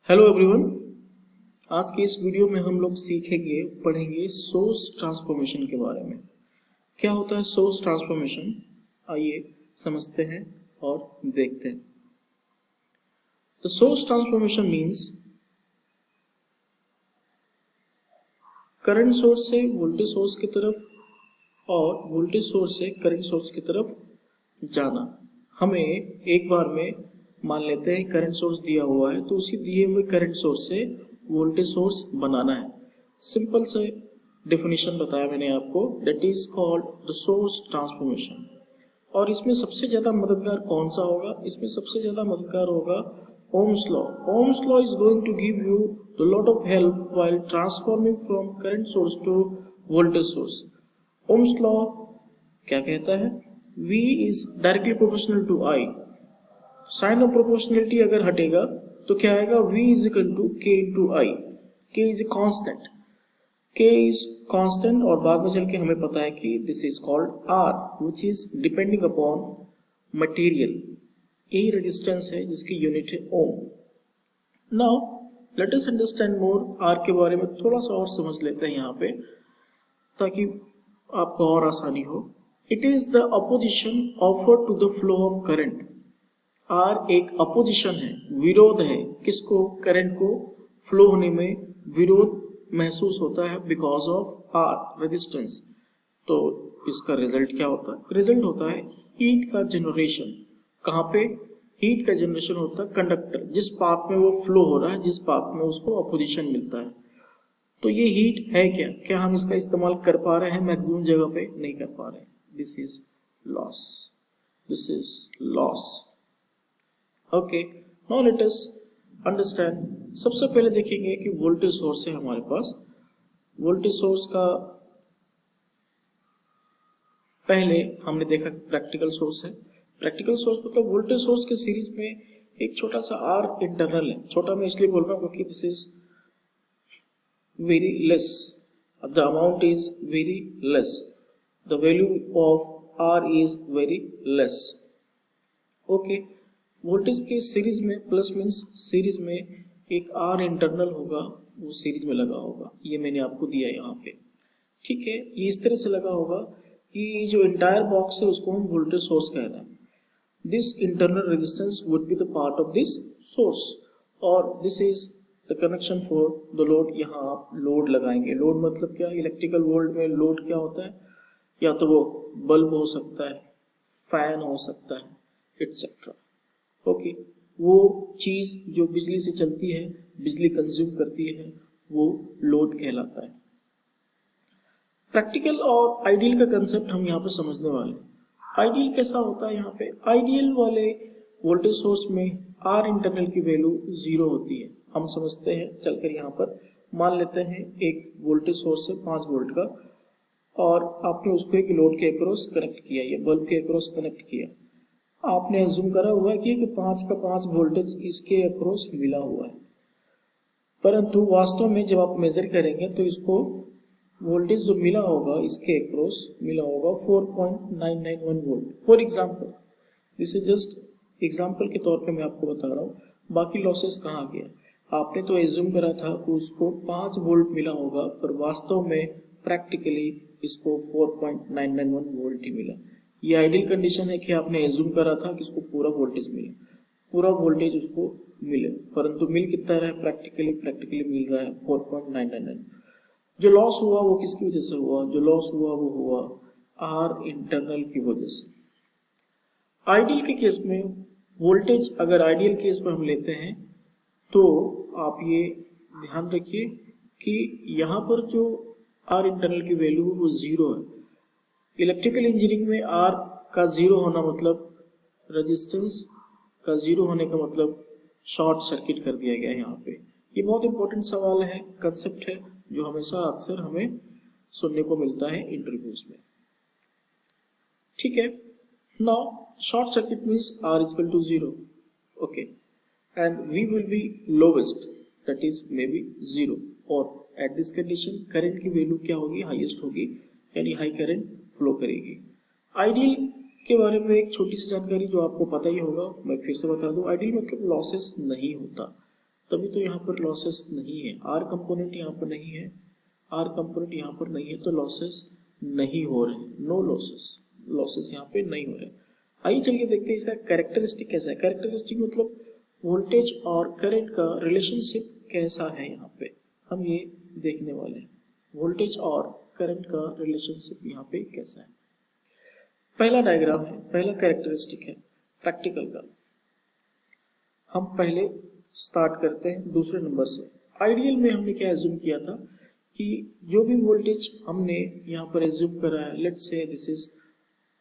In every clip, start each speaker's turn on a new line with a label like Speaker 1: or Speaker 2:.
Speaker 1: Hello everyone. आज की इस वीडियो में हम लोग पढ़ेंगे सोर्स ट्रांसफॉर्मेशन के बारे में। क्या होता है सोर्स ट्रांसफॉर्मेशन, आइए समझते हैं और देखते हैं। The source transformation means current source से वोल्टेज सोर्स की तरफ और वोल्टेज सोर्स से करंट सोर्स की तरफ जाना। हमें एक बार में मान लेते हैं करंट सोर्स दिया हुआ है, तो उसी दिए हुए करंट सोर्स से वोल्टेज सोर्स बनाना है। सिंपल से डेफिनेशन बताया मैंने आपको, that is called the source transformation. और इसमें सबसे ज्यादा मददगार कौन सा होगा? इसमें सबसे ज्यादा मददगार होगा Ohm's law. Ohm's law is going to give you a lot of help while transforming from current source to voltage source. Ohm's law क्या कहता है? V is directly proportional to I. Sign of proportionality अगर हटेगा तो क्या आएगा? V is equal to K into I. K is a constant. K is constant और बाद में चल के हमें पता है कि this is called R, which is depending upon material. यही रेजिस्टेंस है जिसकी यूनिट है ohm. Now let us understand more. R के बारे में थोड़ा सा और समझ लेते हैं यहाँ पे, ताकि आपको और आसानी हो। It is the opposition offer to the flow of current. R एक अपोजिशन है, विरोध है। किसको? करंट को फ्लो होने में विरोध महसूस होता है बिकॉज ऑफ आर रेजिस्टेंस। तो इसका रिजल्ट क्या होता है? रिजल्ट होता है हीट का जनरेशन। कहाँ पे हीट का जनरेशन होता है? कंडक्टर, जिस पाथ में वो फ्लो हो रहा है, जिस पाथ में उसको अपोजिशन मिलता है। तो ये हीट है क्या? क्या हम इसका इस्तेमाल कर पा रहे हैं? मैक्सिमम जगह पे नहीं कर पा रहे हैं। This is loss, this is loss. Okay, now let us understand. सबसे पहले देखेंगे कि वोल्टेज सोर्स है हमारे पास। वोल्टेज सोर्स का पहले हमने देखा प्रैक्टिकल सोर्स है। प्रैक्टिकल सोर्स मतलब वोल्टेज सोर्स के सीरीज में एक छोटा सा आर इंटरनल है। छोटा मैं इसलिए बोल रहा हूँ क्योंकि this is very less, the amount is very less, the value of R is very less. Okay, voltage के सीरीज में प्लस मीन्स सीरीज में एक आर इंटरनल होगा, वो सीरीज में लगा होगा। ये मैंने आपको दिया यहाँ पे, ठीक है। ये इस तरह से लगा होगा कि जो इंटायर बॉक्स है उसको हम वोल्टेज सोर्स कह रहे हैं। This internal resistance would be the part of this source और this is the connection for the load। यहाँ आप लोड लगाएंगे। लोड मतलब क्या? इलेक्ट्रिकल वर्ल्ड में लोड क्या होता है? या तो वो बल्ब हो सकता है, फैन हो सकता है, एटसेट्रा। ओके, वो चीज जो बिजली से चलती है, बिजली कंज्यूम करती है, वो लोड कहलाता है। प्रैक्टिकल और आइडियल का कंसेप्ट हम यहाँ पे समझने वाले हैं। आइडियल कैसा होता है? यहाँ पे आइडियल वाले वोल्टेज सोर्स में आर इंटरनल की वैल्यू 0 होती है। हम समझते हैं, चलकर यहाँ पर मान लेते हैं एक वोल्टेज सोर्स है 5 वोल्ट का, और आपने उसको एक लोड के अक्रॉस कनेक्ट किया, ये बल्ब के अक्रॉस कनेक्ट किया। आपने अज्यूम करा हुआ कि 5 का 5 वोल्टेज इसके अक्रॉस मिला हुआ है, परंतु वास्तव में जब आप मेजर करेंगे तो इसको वोल्टेज जो मिला होगा, इसके अक्रॉस मिला होगा 4.991 volt. For example, this is just example के तौर पे मैं आपको बता रहा हूँ। बाकी लॉसेस कहाँ गया? आपने तो एज्यूम करा था कि उसको 5 वोल्ट मिला होगा, पर वास्तव में प्रैक्टिकली इसको 4.991 वोल्ट ही मिला। ये आइडियल कंडीशन है कि आपने एज्यूम करा था कि इसको पूरा वोल्टेज मिले, पूरा वोल्टेज उसको मिले, परंतु मिल कितना रहा है? प्रैक्टिकली मिल रहा है 4.999। जो लॉस हुआ वो किसकी वजह से हुआ? जो लॉस हुआ वो हुआ आर इंटरनल की वजह से। आइडियल के केस में वोल्टेज अगर आइडियल केस में हम लेते हैं तो आप ये ध्यान रखिए कि यहाँ पर जो आर इंटरनल की वैल्यू वो 0 है। इलेक्ट्रिकल इंजीनियरिंग में आर का 0 होना मतलब, रेजिस्टेंस का 0 होने का मतलब शॉर्ट सर्किट कर दिया गया है यहाँ पे। ये बहुत इंपॉर्टेंट सवाल है, कंसेप्ट है, जो हमेशा अक्सर हमें सुनने को मिलता है इंटरव्यूज में, ठीक है। Now short circuit means R is equal to 0, okay, and we will be lowest, that is maybe 0, और एट दिस कंडीशन करंट की वैल्यू क्या होगी? हाईएस्ट होगी, यानी हाई करंट फ्लो करेगी। आइडियल के बारे में एक छोटी सी जानकारी जो आपको पता ही होगा, मैं फिर से बता दूं। आइडियल मतलब लॉसेस नहीं होता। द तभी तो यहाँ पर लॉसेस नहीं है। आर कंपोनेंट यहाँ पर नहीं है, आर कंपोनेंट यहाँ पर नहीं है, तो लॉसेस नहीं हो रहे, नो लॉसेस, लॉसेस यहाँ पे नहीं हो रहे। आइए चलिए देखते हैं इसका कैरेक्टरिस्टिक कैसा है। कैरेक्टरिस्टिक मतलब वोल्टेज और करंट का रिलेशनशिप कैसा है, यहाँ पे हम ये देखने वाले हैं। वोल्टेज और करंट का रिलेशनशिप यहाँ पे कैसा है। पहला डायग्राम है, पहला कैरेक्टरिस्टिक है प्रैक्टिकल का। हम पहले स्टार्ट करते हैं दूसरे नंबर से। आइडियल में हमने क्या एज्यूम किया था कि जो भी वोल्टेज हमने यहाँ पर एज्यूम करा है, let's say this is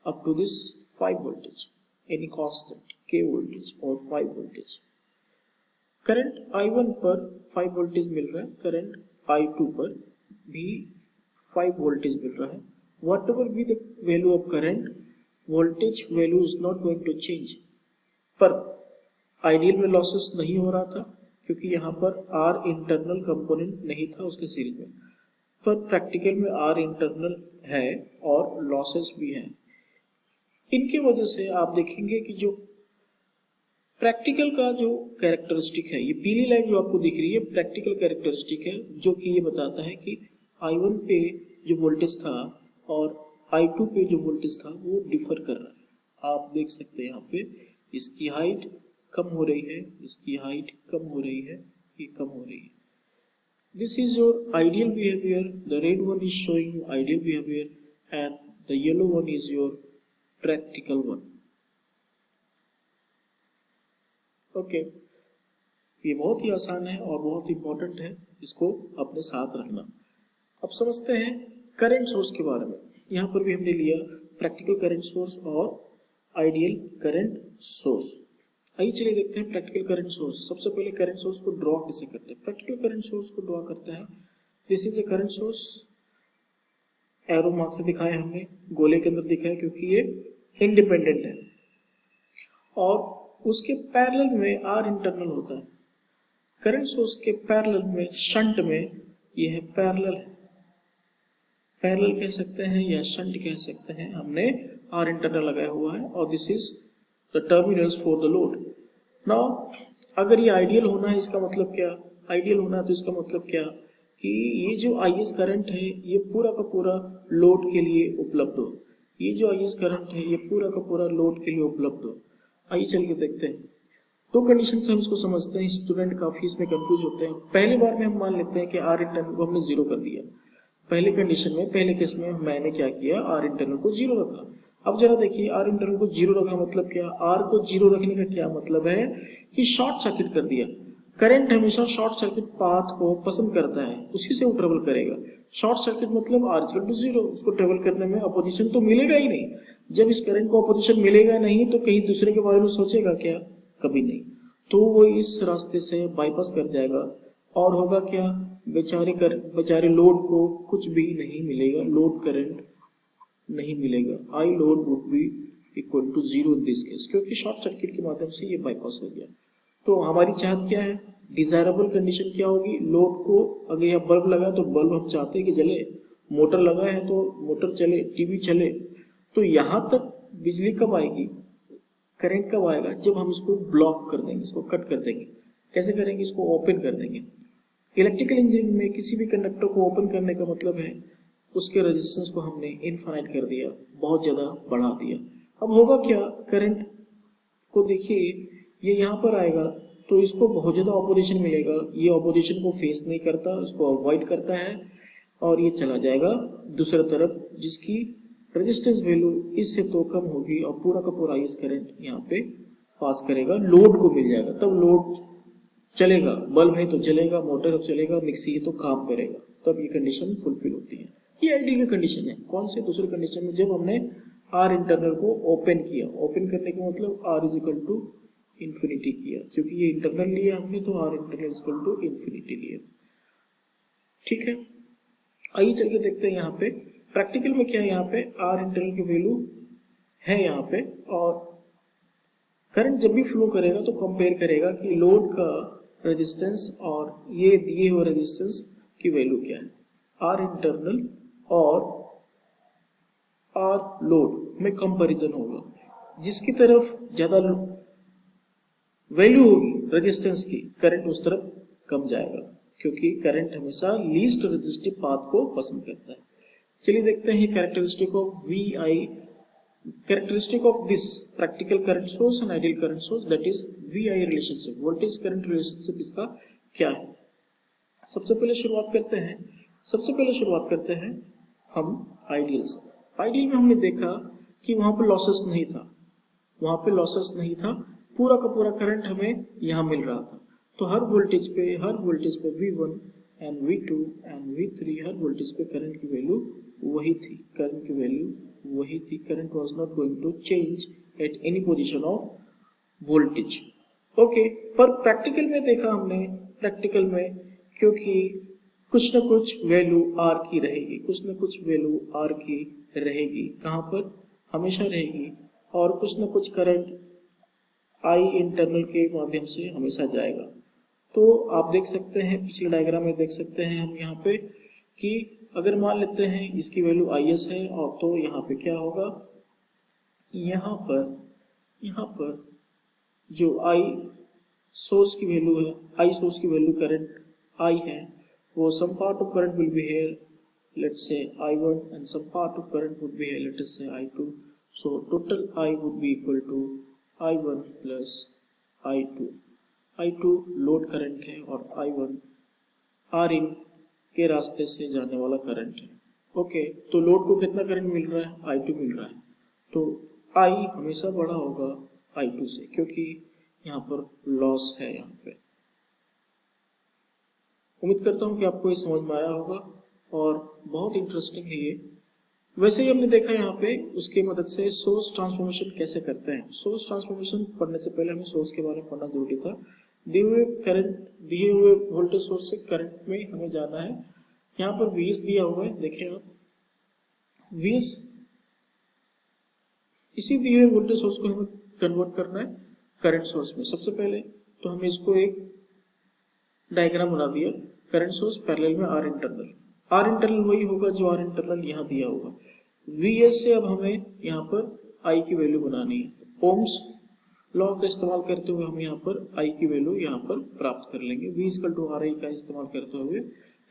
Speaker 1: up to this 5 voltage, any constant k voltage और 5 वोल्टेज। करंट I1 पर 5 वोल्टेज मिल रहा है, करंट I2 पर भी 5 वोल्टेज मिल रहा है। Whatever be the value of current, voltage value is not going to change. पर आइडियल में लॉसेस नहीं हो रहा था क्योंकि यहाँ पर आर इंटरनल कंपोनेंट नहीं था उसके सीरीज में, पर प्रैक्टिकल में आर इंटरनल है और लॉसेस भी हैं। इनके वजह से आप देखेंगे कि जो प्रैक्टिकल का जो कैरेक्टरिस्टिक है, ये पीली लाइन जो आपको दिख रही है प्रैक्टिकल कैरेक्टरिस्टिक है, जो कि ये बताता है कि I1 पे जो वोल्टेज था और I2 पे जो वोल्टेज था वो डिफर कर रहा है। आप देख सकते हैं यहाँ पे इसकी हाइट कम हो रही है, इसकी हाइट कम हो रही है, ये कम हो रही है। This is your ideal behaviour, the red one is showing ideal behaviour and the yellow one is your practical one. Okay, ये बहुत ही आसान है और बहुत इंपॉर्टेंट है, इसको अपने साथ रखना। अब समझते हैं करंट सोर्स के बारे में। यहाँ पर भी हमने लिया प्रैक्टिकल करंट सोर्स और आइडियल करंट सोर्स। आइए चलिए देखते हैं प्रैक्टिकल करंट सोर्स। सबसे पहले करंट सोर्स को ड्रॉ कैसे करते हैं। प्रैक्टिकल करंट सोर्स को ड्रॉ करते हैं, this is a current source, arrow mark से दिखाया हमने, गोले के अंदर दिखाया क्योंकि ये इंडिपेंडेंट है और उसके पैरेलल में आर इंटरनल होता है। करंट सोर्स के पैरेलल में शंट में ये है पैरेलल है, पैरेलल कह सकते हैं या शंट कह सकते हैं, हमने आर इंटरनल लगाया हुआ है और this is the terminals for the load. Now अगर ये आइडियल होना है, इसका मतलब क्या, आइडियल होना है तो इसका मतलब क्या कि ये जो आईएस करंट है ये पूरा का पूरा लोड के लिए उपलब्ध हो। ये जो आईएस करंट है ये पूरा का पूरा लोड के लिए उपलब्ध हो। आइए चल के देखते हैं। दो कंडीशन से हम इसको समझते हैं, स्टूडेंट काफी इसमें कंफ्यूज होते हैं। पहली बार में हम मान लेते हैं कि आर इंटरनल को हमने जीरो कर दिया। पहले कंडीशन में, पहले केस में मैंने क्या किया, आर इंटरनल को जीरो रखा। अब जरा देखिए आर इंटरनल को जीरो रखा मतलब क्या, आर को जीरो रखने का क्या मतलब है कि शॉर्ट सर्किट कर दिया। करंट हमेशा शॉर्ट सर्किट पाथ को पसंद करता है, उसी से वो ट्रेवल करेगा। शॉर्ट सर्किट मतलब आर इक्वल टू जीरो, उसको ट्रेवल करने में अपोजिशन तो मिलेगा ही नहीं। जब इस करंट को अपोजिशन मिलेगा नहीं तो कहीं दूसरे के बारे में सोचेगा क्या, कभी नहीं। तो वो इस रास्ते से बाईपास कर जाएगा और होगा क्या, बेचारे लोड को कुछ भी नहीं मिलेगा, लोड करंट नहीं मिलेगा। I load would be equal to zero in this case, क्योंकि शॉर्ट सर्किट के माध्यम से ये बाईपास हो गया। तो हमारी चाहत क्या है, डिजायरेबल कंडीशन क्या होगी, लोड को अगर यहाँ बल्ब लगा तो बल्ब हम चाहते हैं कि जले, मोटर लगा है तो मोटर चले, टीवी चले। तो यहाँ तक बिजली कब आएगी, करंट कब आएगा, जब हम इसको ब्लॉक कर देंगे, इसको कट कर देंगे। कैसे करेंगे, इसको ओपन कर देंगे। इलेक्ट्रिकल इंजीनियरिंग में किसी भी कंडक्टर को ओपन करने का मतलब है उसके रेजिस्टेंस को हमने इनफाइनाइट कर दिया, बहुत ज्यादा बढ़ा दिया। अब होगा क्या, करंट को देखिए ये यहाँ पर आएगा तो इसको बहुत ज्यादा ऑपोजिशन मिलेगा, ये ऑपोजिशन को फेस नहीं करता, इसको अवॉइड करता है और ये चला जाएगा दूसरी तरफ, जिसकी रेजिस्टेंस वैल्यू इससे तो कम होगी और पूरा का पूरा इस करंट यहाँ पे पास करेगा, लोड को मिल जाएगा, तब लोड चलेगा, बल्ब है तो चलेगा, मोटर चलेगा, मिक्सी है तो काम करेगा, तब ये कंडीशन फुलफिल होती है। ये आइडियल की कंडीशन है। कौन से, दूसरे कंडीशन में जब हमने आर इंटरनल को ओपन किया, ओपन करने का मतलब R is equal to infinity किया, क्योंकि ये इंटरनल लिया हमने तो R internal is equal to infinity लिया। ठीक है, आइए चल के देखते हैं यहाँ पे प्रैक्टिकल में क्या है। यहाँ पे आर इंटरनल की वैल्यू है यहाँ पे, और करंट जब भी फ्लो करेगा तो कंपेयर करेगा कि लोड का रेजिस्टेंस और ये दिए हुए रेजिस्टेंस की वैल्यू क्या है। आर इंटरनल और आर लोड में कंपैरिजन होगा, जिसकी तरफ ज्यादा वैल्यू होगी रेजिस्टेंस की, करंट उस तरफ कम जाएगा, क्योंकि करंट हमेशा लीस्ट रेजिस्टिव पाथ को पसंद करता है। चलिए देखते हैं characteristic of V I, characteristic of this practical current source and ideal current source, that is V I relationship, voltage current relationship इसका क्या है। सबसे पहले शुरुआत करते हैं हम आइडियल से। आइडियल में हमने देखा कि वहां पर लॉसेस नहीं था, पूरा का पूरा करंट हमें यहाँ मिल रहा था। तो हर वोल्टेज पे V1 and V2 and V3 हर वोल्टेज पे करंट की वैल्यू वही थी, current was not going to change at any position of voltage. Okay, पर प्रैक्टिकल में देखा हमने, प्रैक्टिकल में क्योंकि कुछ न कुछ वैल्यू आर की रहेगी, कहाँ पर हमेशा रहेगी, और कुछ न कुछ करंट आई इंटरनल के माध्यम से हमेशा जाएगा। तो आप देख सकते हैं पिछले डायग्राम में देख सकते हैं हम यहाँ पे कि अगर मान लेते हैं इसकी वैल्यू IS है, और तो यहाँ पे क्या होगा, यहाँ पर जो I सोर्स की वैल्यू करंट I है, वो some part of current will be here, let's say I1, and some part of current would be here, let us say I2. So total I would be equal to I1 plus I2 load current है और I1 Rin के रास्ते से जाने वाला current है। Okay, तो load को कितना करंट मिल रहा है, I2 मिल रहा है, तो I हमेशा बड़ा होगा I2 से, क्योंकि यहाँ पर लॉस है। यहाँ पे उम्मीद करता हूँ कि आपको ये समझ में आया होगा और बहुत इंटरेस्टिंग है ये। वैसे ही हमने देखा यहाँ पे उसके मदद से सोर्स ट्रांसफॉर्मेशन कैसे करते हैं। सोर्स ट्रांसफॉर्मेशन पढ़ने से पहले हमें सोर्स के बारे में पढ़ना जरूरी था। दिए हुए वोल्टेज सोर्स से करंट में हमें जाना है। यहाँ पर VS दिया हुआ है, देखें आप VS, इसी दिए हुए वोल्टेज सोर्स को हमें कन्वर्ट करना है करंट सोर्स में। सबसे पहले तो हमें इसको एक डायग्राम बना दिया, करंट सोर्स पैरेलल में आर इंटरनल वही होगा जो आर इंटरनल यहाँ दिया होगा। VS से अब हमें यहाँ पर I की वैल्यू बनानी है। ओम्स लॉ का इस्तेमाल करते हुए हम यहाँ पर I की वैल्यू यहाँ पर प्राप्त कर लेंगे। V इक्वल टू RI का इस्तेमाल करते हुए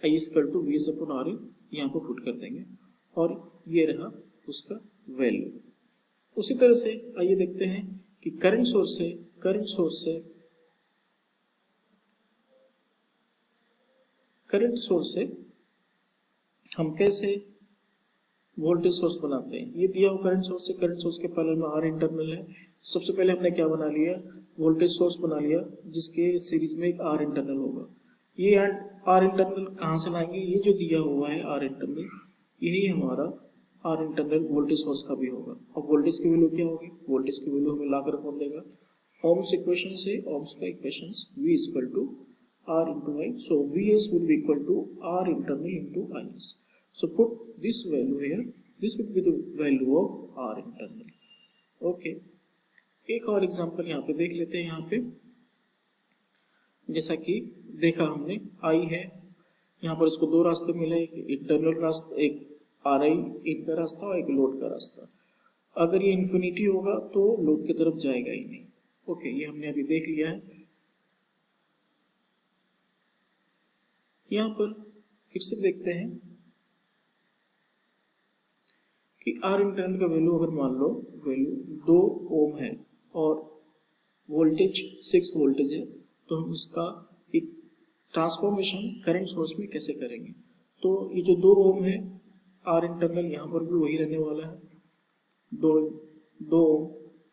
Speaker 1: I equal to VS upon RI यहाँ पर पुट कर देंगे और ये रहा उसका वैल्यू। उसी तरह से आइए देखते हैं कि करंट सोर्स से हम कैसे वोल्टेज सोर्स बनाते हैं। ये दिया हुआ करंट सोर्स के पैरेलल में आर इंटरनल है। सबसे पहले हमने क्या बना लिया, वोल्टेज सोर्स बना लिया जिसके सीरीज में एक आर इंटरनल होगा। ये आर इंटरनल कहाँ से लाएंगे, ये जो दिया हुआ है आर इंटरनल, यही हमारा आर इंटरनल वोल्टेज सोर्स का भी होगा। अब वोल्टेज की वैल्यू क्या होगी, वोल्टेज की वैल्यू हमें लाकर कौन देगा, ओम्स इक्वेशन से, ओम्स का equation V equal to R into I. So VS will be equal to R internal into IS. So put this value here. This will be the value of R internal. Okay. एक और example यहाँ पे देख लेते हैं। यहाँ पे जैसा कि देखा हमने I है, यहाँ पर इसको दो रास्ते मिले, एक इंटरनल रास्ता, एक RI इन का रास्ता और एक लोड का रास्ता। अगर ये इन्फिनिटी होगा तो लोड की तरफ जाएगा ही नहीं। ओके, ये हमने अभी देख लिया है। यहाँ पर फिर से देखते हैं कि आर इंटरनल का वैल्यू अगर मान लो वैल्यू 2 ओम है और वोल्टेज 6 वोल्टेज है, तो हम इसका एक ट्रांसफॉर्मेशन करंट सोर्स में कैसे करेंगे। तो ये जो 2 ओम है आर इंटरनल यहाँ पर भी वही रहने वाला है, 2 ओम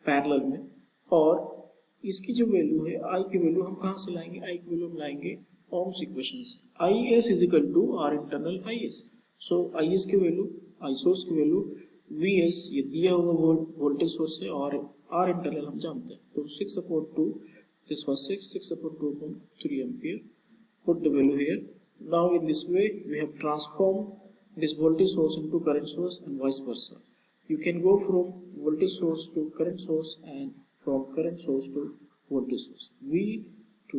Speaker 1: पैरेलल में, और इसकी जो वैल्यू है आई की वैल्यू हम कहाँ से लाएंगे, आई की वैल्यू हम लाएंगे ओम्स इक्वेशन से। IS is equal to R internal IS। So IS की वैल्यू, आई सोर्स की वैल्यू VS ये दिया हुआ वोल्टेज सोर्स है और आर इंटरनल हम जानते हैं। तो 6/2, this was 6/2/3 ampere. Put the value here. Now in this way we have transform this voltage source into current source and vice versa. You can go from voltage source to current source and from current source to voltage source, V to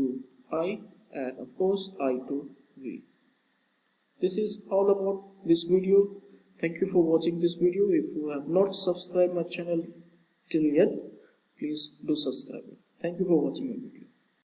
Speaker 1: I and of course I to V. This is all about this video. Thank you for watching this video. If you have not subscribed my channel till yet, please do subscribe it. Thank you for watching my video.